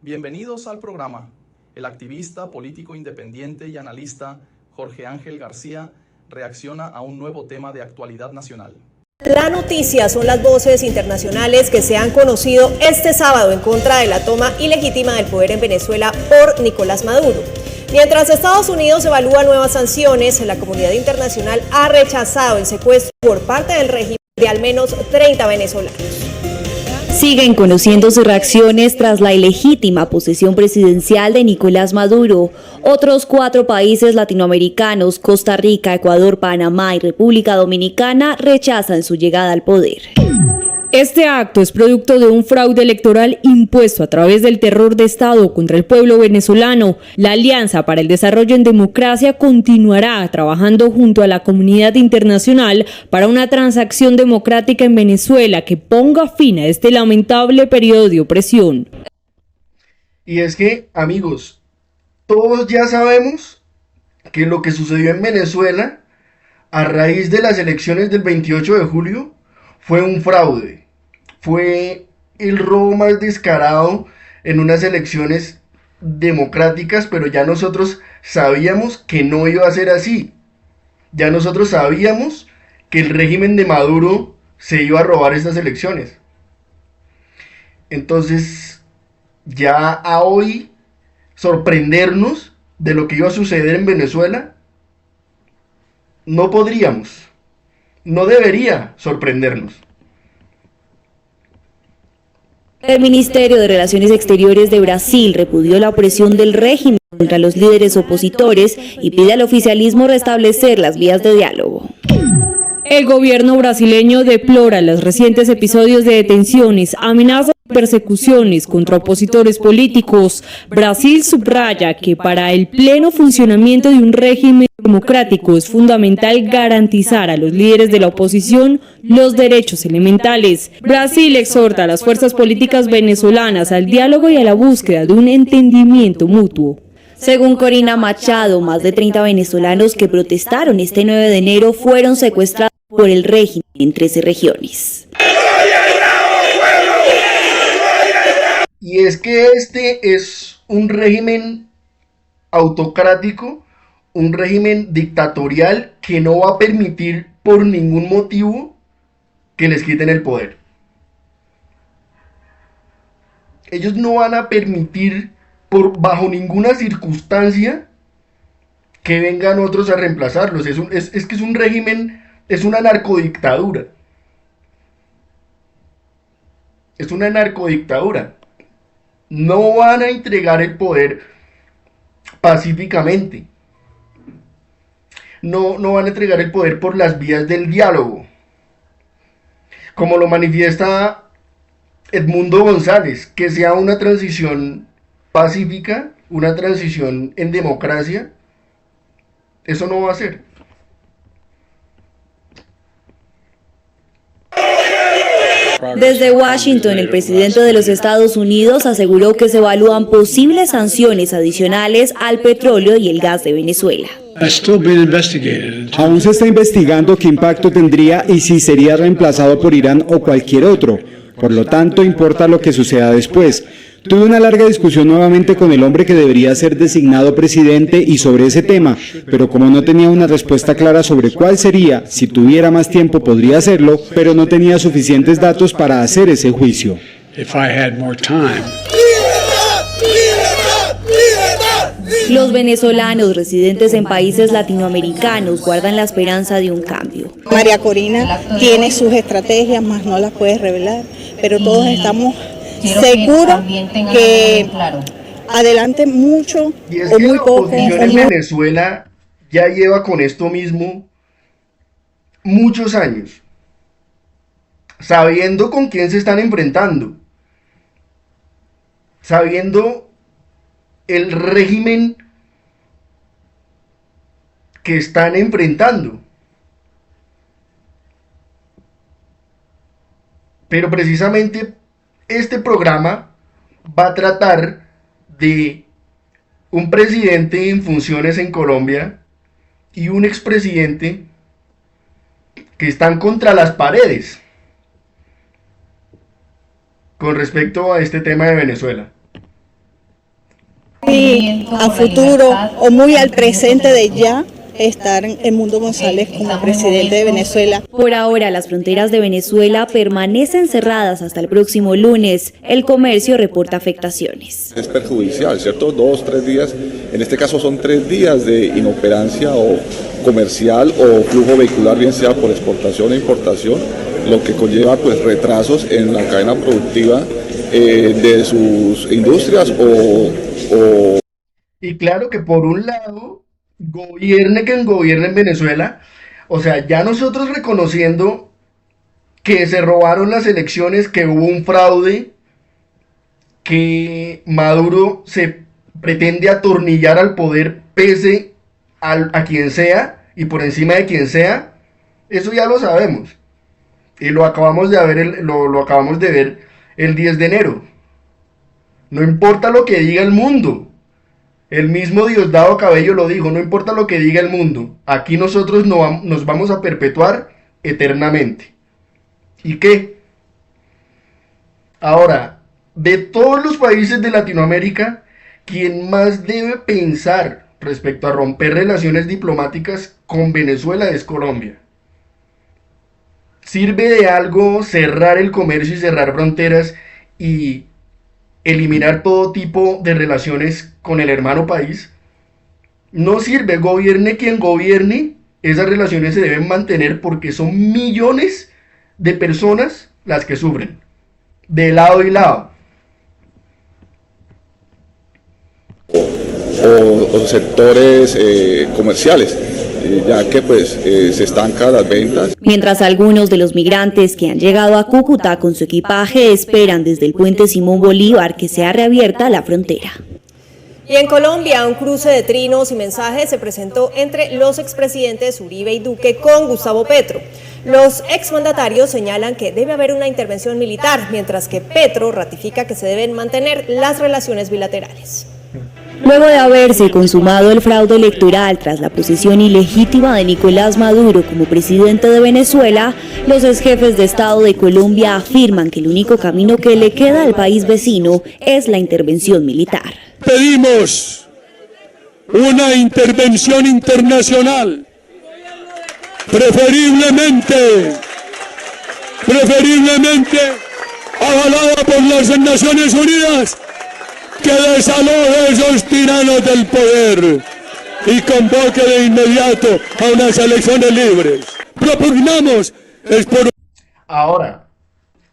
Bienvenidos al programa. El activista político independiente y analista Jorge Ángel García reacciona a un nuevo tema de actualidad nacional. La noticia son las voces internacionales que se han conocido este sábado en contra de la toma ilegítima del poder en Venezuela por Nicolás Maduro. Mientras Estados Unidos evalúa nuevas sanciones, la comunidad internacional ha rechazado el secuestro por parte del régimen de al menos 30 venezolanos. Siguen conociéndose reacciones tras la ilegítima posesión presidencial de Nicolás Maduro. Otros 4 países latinoamericanos, Costa Rica, Ecuador, Panamá y República Dominicana, rechazan su llegada al poder. Este acto es producto de un fraude electoral impuesto a través del terror de Estado contra el pueblo venezolano. La Alianza para el Desarrollo en Democracia continuará trabajando junto a la comunidad internacional para una transacción democrática en Venezuela que ponga fin a este lamentable periodo de opresión. Y es que, amigos, todos ya sabemos que lo que sucedió en Venezuela a raíz de las elecciones del 28 de julio fue un fraude, fue el robo más descarado en unas elecciones democráticas, pero ya nosotros sabíamos que no iba a ser así. Ya nosotros sabíamos que el régimen de Maduro se iba a robar estas elecciones. Entonces, ya a hoy sorprendernos de lo que iba a suceder en Venezuela, no podríamos. No debería sorprendernos. El Ministerio de Relaciones Exteriores de Brasil repudió la opresión del régimen contra los líderes opositores y pide al oficialismo restablecer las vías de diálogo. El gobierno brasileño deplora los recientes episodios de detenciones, amenazas y persecuciones contra opositores políticos. Brasil subraya que para el pleno funcionamiento de un régimen democrático es fundamental garantizar a los líderes de la oposición los derechos elementales. Brasil exhorta a las fuerzas políticas venezolanas al diálogo y a la búsqueda de un entendimiento mutuo. Según Corina Machado, más de 30 venezolanos que protestaron este 9 de enero fueron secuestrados por el régimen en 13 regiones. Y es que este es un régimen autocrático, un régimen dictatorial que no va a permitir por ningún motivo que les quiten el poder. Ellos no van a permitir bajo ninguna circunstancia que vengan otros a reemplazarlos. Es que es un régimen, es una narcodictadura. Es una narcodictadura. No van a entregar el poder pacíficamente. No van a entregar el poder por las vías del diálogo. Como lo manifiesta Edmundo González, que sea una transición pacífica, una transición en democracia, eso no va a ser. Desde Washington, el presidente de los Estados Unidos aseguró que se evalúan posibles sanciones adicionales al petróleo y el gas de Venezuela. Aún se está investigando qué impacto tendría y si sería reemplazado por Irán o cualquier otro. Por lo tanto, importa lo que suceda después. Tuve una larga discusión nuevamente con el hombre que debería ser designado presidente y sobre ese tema, pero como no tenía una respuesta clara sobre cuál sería, si tuviera más tiempo podría hacerlo, pero no tenía suficientes datos para hacer ese juicio. Los venezolanos residentes en países latinoamericanos guardan la esperanza de un cambio. María Corina tiene sus estrategias, más no las puede revelar, pero todos estamos seguros que adelante mucho y es o que muy la poco. oposición en Venezuela ya lleva con esto mismo muchos años, sabiendo con quién se están enfrentando, sabiendo el régimen que están enfrentando. Pero precisamente este programa va a tratar de un presidente en funciones en Colombia y un expresidente que están contra las paredes con respecto a este tema de Venezuela. muy a futuro o muy al presente de ya estar Edmundo González como presidente de Venezuela. Por ahora, las fronteras de Venezuela permanecen cerradas hasta el próximo lunes. El comercio reporta afectaciones. Es perjudicial, ¿cierto? 2, 3 días, en este caso son 3 días de inoperancia o comercial o flujo vehicular, bien sea por exportación e importación, lo que conlleva pues retrasos en la cadena productiva de sus industrias Y claro que por un lado, gobierne quien gobierne en Venezuela, o sea, ya nosotros reconociendo que se robaron las elecciones, que hubo un fraude, que Maduro se pretende atornillar al poder pese a quien sea y por encima de quien sea, eso ya lo sabemos. Y lo acabamos de ver, lo acabamos de ver el 10 de enero. No importa lo que diga el mundo. El mismo Diosdado Cabello lo dijo, no importa lo que diga el mundo, aquí nosotros nos vamos a perpetuar eternamente. ¿Y qué? Ahora, de todos los países de Latinoamérica, quien más debe pensar respecto a romper relaciones diplomáticas con Venezuela es Colombia. ¿Sirve de algo cerrar el comercio y cerrar fronteras y eliminar todo tipo de relaciones con el hermano país? No sirve, gobierne quien gobierne, esas relaciones se deben mantener porque son millones de personas las que sufren, de lado y lado. O sectores comerciales, ya que pues se estancan las ventas. Mientras algunos de los migrantes que han llegado a Cúcuta con su equipaje esperan desde el puente Simón Bolívar que sea reabierta la frontera. Y en Colombia, un cruce de trinos y mensajes se presentó entre los expresidentes Uribe y Duque con Gustavo Petro. Los exmandatarios señalan que debe haber una intervención militar, mientras que Petro ratifica que se deben mantener las relaciones bilaterales. Luego de haberse consumado el fraude electoral tras la posesión ilegítima de Nicolás Maduro como presidente de Venezuela, los exjefes de Estado de Colombia afirman que el único camino que le queda al país vecino es la intervención militar. Pedimos una intervención internacional, preferiblemente avalada por las Naciones Unidas, que desaloje esos tiranos del poder y convoque de inmediato a unas elecciones libres. Propugnamos es por... Ahora,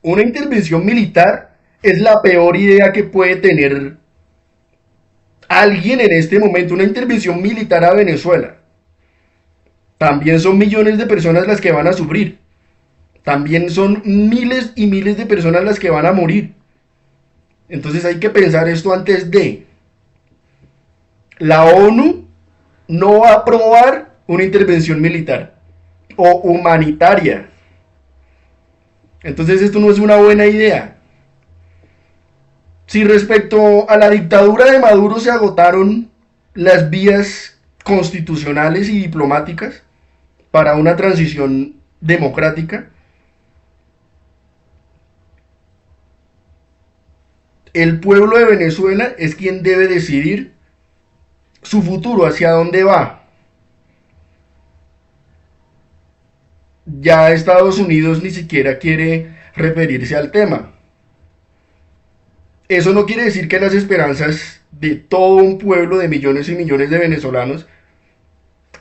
una intervención militar es la peor idea que puede tener alguien en este momento, una intervención militar a Venezuela. También son millones de personas las que van a sufrir. También son miles y miles de personas las que van a morir. Entonces hay que pensar esto antes de. La ONU no va a aprobar una intervención militar o humanitaria. Entonces esto no es una buena idea. Si respecto a la dictadura de Maduro se agotaron las vías constitucionales y diplomáticas para una transición democrática, el pueblo de Venezuela es quien debe decidir su futuro, hacia dónde va. Ya Estados Unidos ni siquiera quiere referirse al tema. Eso no quiere decir que las esperanzas de todo un pueblo de millones y millones de venezolanos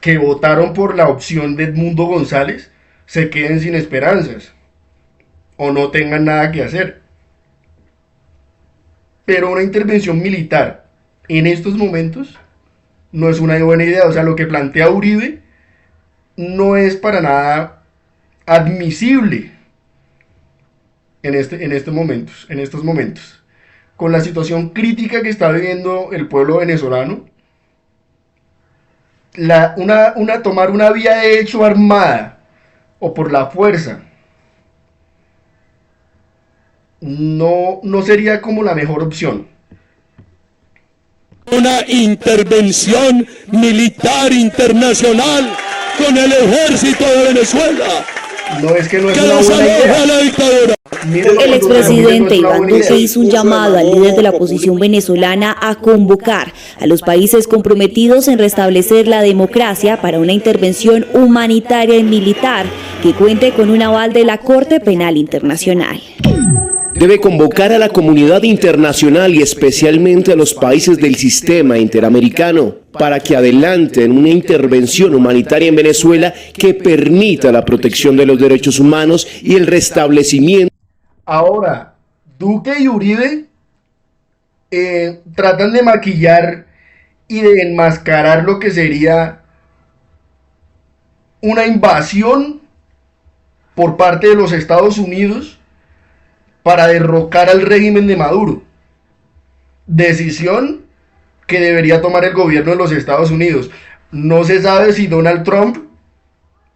que votaron por la opción de Edmundo González se queden sin esperanzas o no tengan nada que hacer. Pero una intervención militar en estos momentos no es una buena idea. O sea, lo que plantea Uribe no es para nada admisible en estos momentos. Con la situación crítica que está viviendo el pueblo venezolano, tomar una vía de hecho armada o por la fuerza no sería como la mejor opción. Una intervención militar internacional con el ejército de Venezuela. No es que no es una buena idea. La dictadura. El expresidente Iván Duque hizo un llamado al líder de la oposición venezolana a convocar a los países comprometidos en restablecer la democracia para una intervención humanitaria y militar que cuente con un aval de la Corte Penal Internacional. Debe convocar a la comunidad internacional y especialmente a los países del sistema interamericano para que adelanten una intervención humanitaria en Venezuela que permita la protección de los derechos humanos y el restablecimiento. Ahora, Duque y Uribe tratan de maquillar y de enmascarar lo que sería una invasión por parte de los Estados Unidos para derrocar al régimen de Maduro. Decisión que debería tomar el gobierno de los Estados Unidos. No se sabe si Donald Trump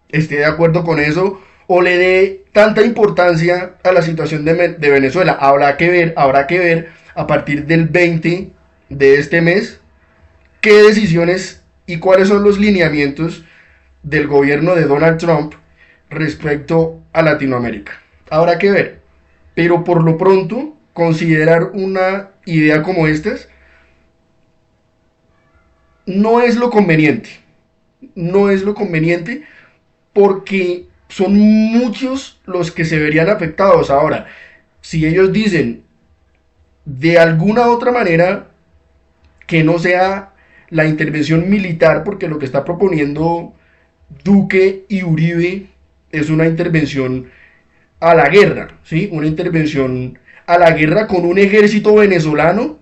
esté de acuerdo con eso o le dé tanta importancia a la situación de Venezuela. Habrá que ver a partir del 20 de este mes qué decisiones y cuáles son los lineamientos del gobierno de Donald Trump respecto a Latinoamérica. Habrá que ver. Pero por lo pronto, considerar una idea como estas no es lo conveniente. No es lo conveniente porque son muchos los que se verían afectados. Ahora, si ellos dicen de alguna otra manera que no sea la intervención militar, porque lo que está proponiendo Duque y Uribe es una intervención a la guerra, ¿sí? Una intervención a la guerra con un ejército venezolano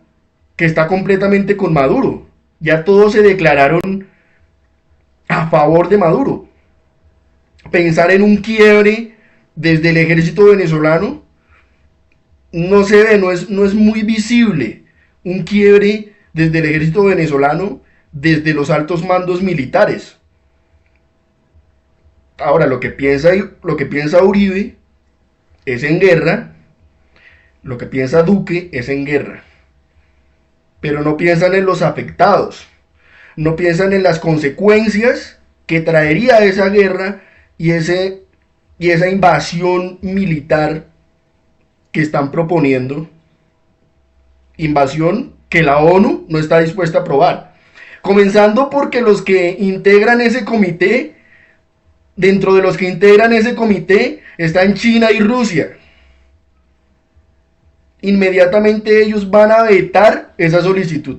que está completamente con Maduro. Ya todos se declararon a favor de Maduro. Pensar en un quiebre desde el ejército venezolano no se ve, no es muy visible un quiebre desde el ejército venezolano, desde los altos mandos militares. Ahora, lo que piensa Uribe es en guerra, lo que piensa Duque es en guerra, pero no piensan en los afectados, no piensan en las consecuencias que traería esa guerra y esa invasión militar que están proponiendo, invasión que la ONU no está dispuesta a aprobar, comenzando porque los que integran ese comité, dentro de los que integran ese comité están China y Rusia. Inmediatamente ellos van a vetar esa solicitud,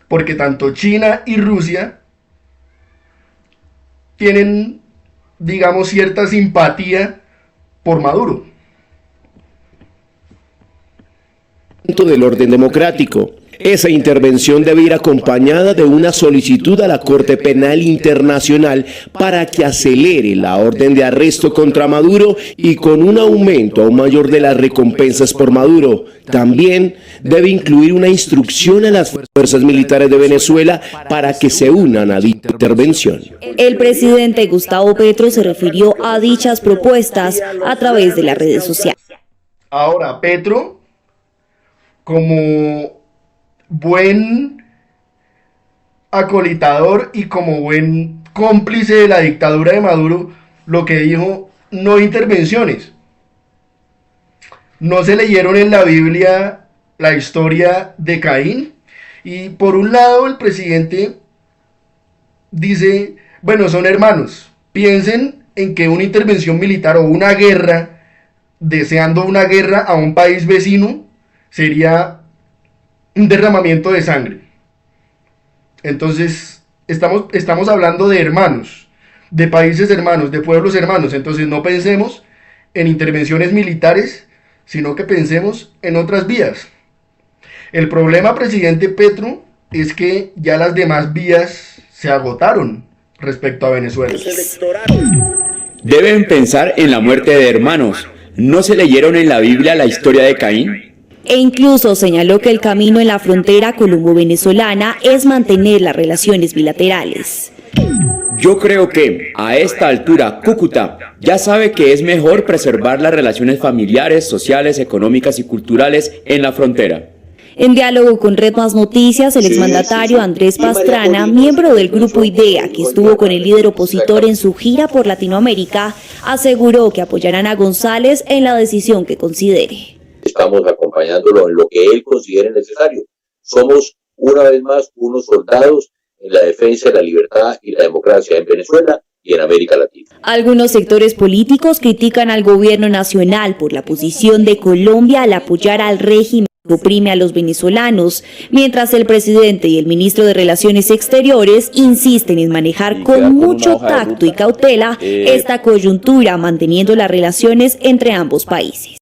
porque tanto China y Rusia tienen, digamos, cierta simpatía por Maduro. Del orden democrático. Esa intervención debe ir acompañada de una solicitud a la Corte Penal Internacional para que acelere la orden de arresto contra Maduro y con un aumento aún mayor de las recompensas por Maduro. También debe incluir una instrucción a las fuerzas militares de Venezuela para que se unan a dicha intervención. El presidente Gustavo Petro se refirió a dichas propuestas a través de las redes sociales. Ahora, Petro, como buen acolitador y como buen cómplice de la dictadura de Maduro, lo que dijo: no intervenciones. No se leyeron en la Biblia la historia de Caín. Y por un lado el presidente dice, bueno, son hermanos, piensen en que una intervención militar o una guerra, deseando una guerra a un país vecino, sería un derramamiento de sangre. Entonces estamos hablando de hermanos, de países hermanos, de pueblos hermanos. Entonces no pensemos en intervenciones militares, sino que pensemos en otras vías. El problema, presidente Petro, es que ya las demás vías se agotaron respecto a Venezuela. Deben pensar en la muerte de hermanos. ¿No se leyeron en la Biblia la historia de Caín? E incluso señaló que el camino en la frontera colombo-venezolana es mantener las relaciones bilaterales. Yo creo que, a esta altura, Cúcuta ya sabe que es mejor preservar las relaciones familiares, sociales, económicas y culturales en la frontera. En diálogo con Red Más Noticias, el exmandatario Andrés Pastrana, miembro del grupo IDEA, que estuvo con el líder opositor en su gira por Latinoamérica, aseguró que apoyarán a González en la decisión que considere. Estamos acompañándolo en lo que él considere necesario. Somos, una vez más, unos soldados en la defensa de la libertad y la democracia en Venezuela y en América Latina. Algunos sectores políticos critican al gobierno nacional por la posición de Colombia al apoyar al régimen que oprime a los venezolanos, mientras el presidente y el ministro de Relaciones Exteriores insisten en manejar con mucho tacto y cautela esta coyuntura, manteniendo las relaciones entre ambos países.